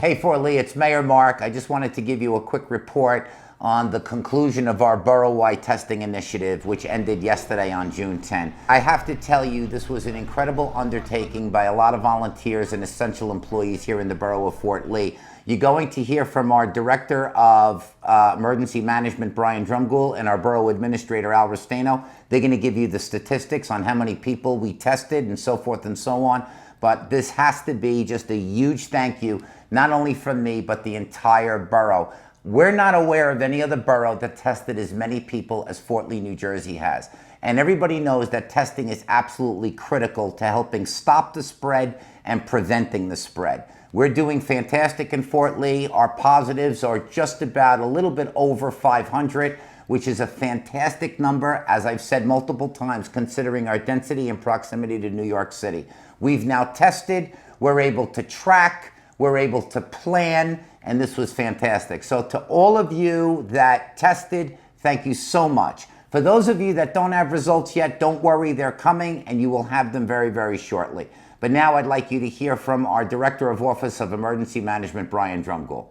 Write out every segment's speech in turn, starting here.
Hey, Fort Lee, it's Mayor Mark. I just wanted to give you a quick report on the conclusion of our borough-wide testing initiative, which ended yesterday on June 10. I have to tell you, this was an incredible undertaking by a lot of volunteers and essential employees here in the borough of Fort Lee. You're going to hear from our Director of Emergency Management, Brian Drumgool, and our Borough Administrator, Al Restaino. They're going to give you the statistics on how many people we tested and so forth and so on. But this has to be just a huge thank you, not only from me, but the entire borough. We're not aware of any other borough that tested as many people as Fort Lee, New Jersey has. And everybody knows that testing is absolutely critical to helping stop the spread and preventing the spread. We're doing fantastic in Fort Lee. Our positives are just about a little bit over 500, which is a fantastic number, as I've said multiple times, considering our density and proximity to New York City. We've now tested, we're able to track, we're able to plan, and this was fantastic. So to all of you that tested, thank you so much. For those of you that don't have results yet, don't worry, they're coming, and you will have them very, very shortly. But now I'd like you to hear from our Director of Office of Emergency Management, Brian Drumgool.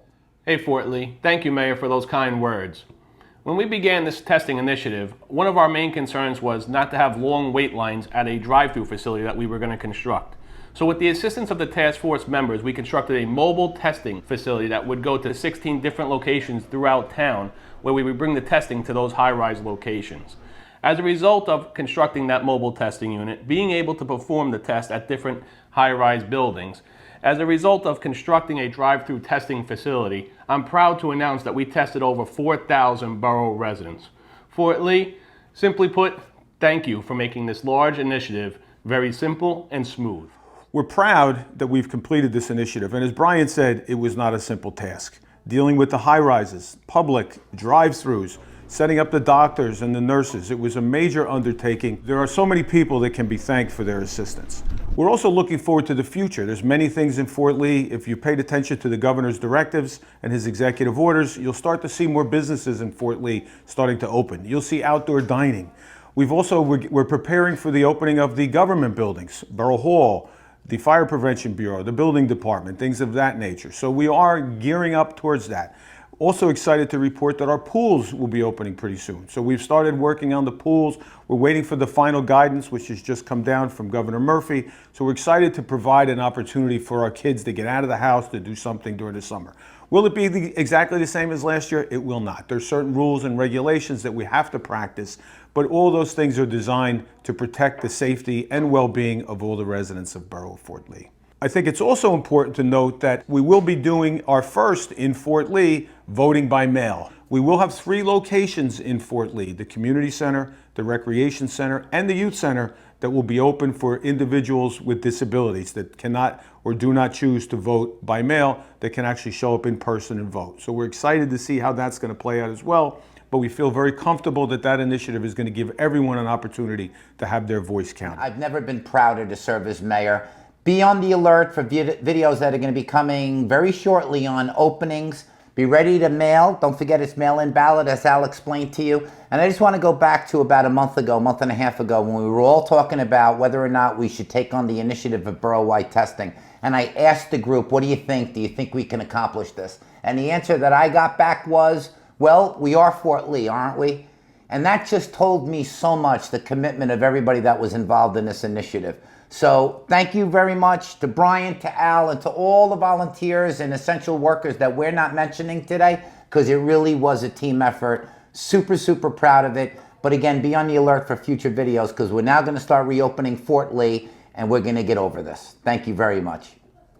Hey, Fort Lee. Thank you, Mayor, for those kind words. When we began this testing initiative, one of our main concerns was not to have long wait lines at a drive-through facility that we were going to construct. So with the assistance of the task force members, we constructed a mobile testing facility that would go to 16 different locations throughout town, where we would bring the testing to those high-rise locations. As a result of constructing that mobile testing unit, being able to perform the test at different high-rise buildings, as a result of constructing a drive-through testing facility, I'm proud to announce that we tested over 4,000 borough residents. Fort Lee, simply put, thank you for making this large initiative very simple and smooth. We're proud that we've completed this initiative, and as Brian said, it was not a simple task. Dealing with the high-rises, public, drive-throughs, setting up the doctors and the nurses, it was a major undertaking. There are so many people that can be thanked for their assistance. We're also looking forward to the future. There's many things in Fort Lee. If you paid attention to the governor's directives and his executive orders, you'll start to see more businesses in Fort Lee starting to open. You'll see outdoor dining. We're preparing for the opening of the government buildings, Borough Hall, the Fire Prevention Bureau, the Building Department, things of that nature. So we are gearing up towards that. Also excited to report that our pools will be opening pretty soon. So we've started working on the pools. We're waiting for the final guidance, which has just come down from Governor Murphy. So we're excited to provide an opportunity for our kids to get out of the house to do something during the summer. Will it be exactly the same as last year? It will not. There's certain rules and regulations that we have to practice, but all those things are designed to protect the safety and well-being of all the residents of Borough of Fort Lee. I think it's also important to note that we will be doing our first in Fort Lee voting by mail. We will have 3 locations in Fort Lee, the Community Center, the Recreation Center, and the Youth Center, that will be open for individuals with disabilities that cannot or do not choose to vote by mail, that can actually show up in person and vote. So we're excited to see how that's going to play out as well, but we feel very comfortable that that initiative is going to give everyone an opportunity to have their voice counted. I've never been prouder to serve as mayor. Be on the alert for videos that are going to be coming very shortly on openings. Be ready to mail. Don't forget it's mail-in ballot, as Al explained to you. And I just want to go back to about a month and a half ago, when we were all talking about whether or not we should take on the initiative of borough-wide testing. And I asked the group, what do you think? Do you think we can accomplish this? And the answer that I got back was, well, we are Fort Lee, aren't we? And that just told me so much, the commitment of everybody that was involved in this initiative. So thank you very much to Brian, to Al, and to all the volunteers and essential workers that we're not mentioning today, because it really was a team effort. Super, super proud of it. But again, be on the alert for future videos, because we're now going to start reopening Fort Lee, and we're going to get over this. Thank you very much.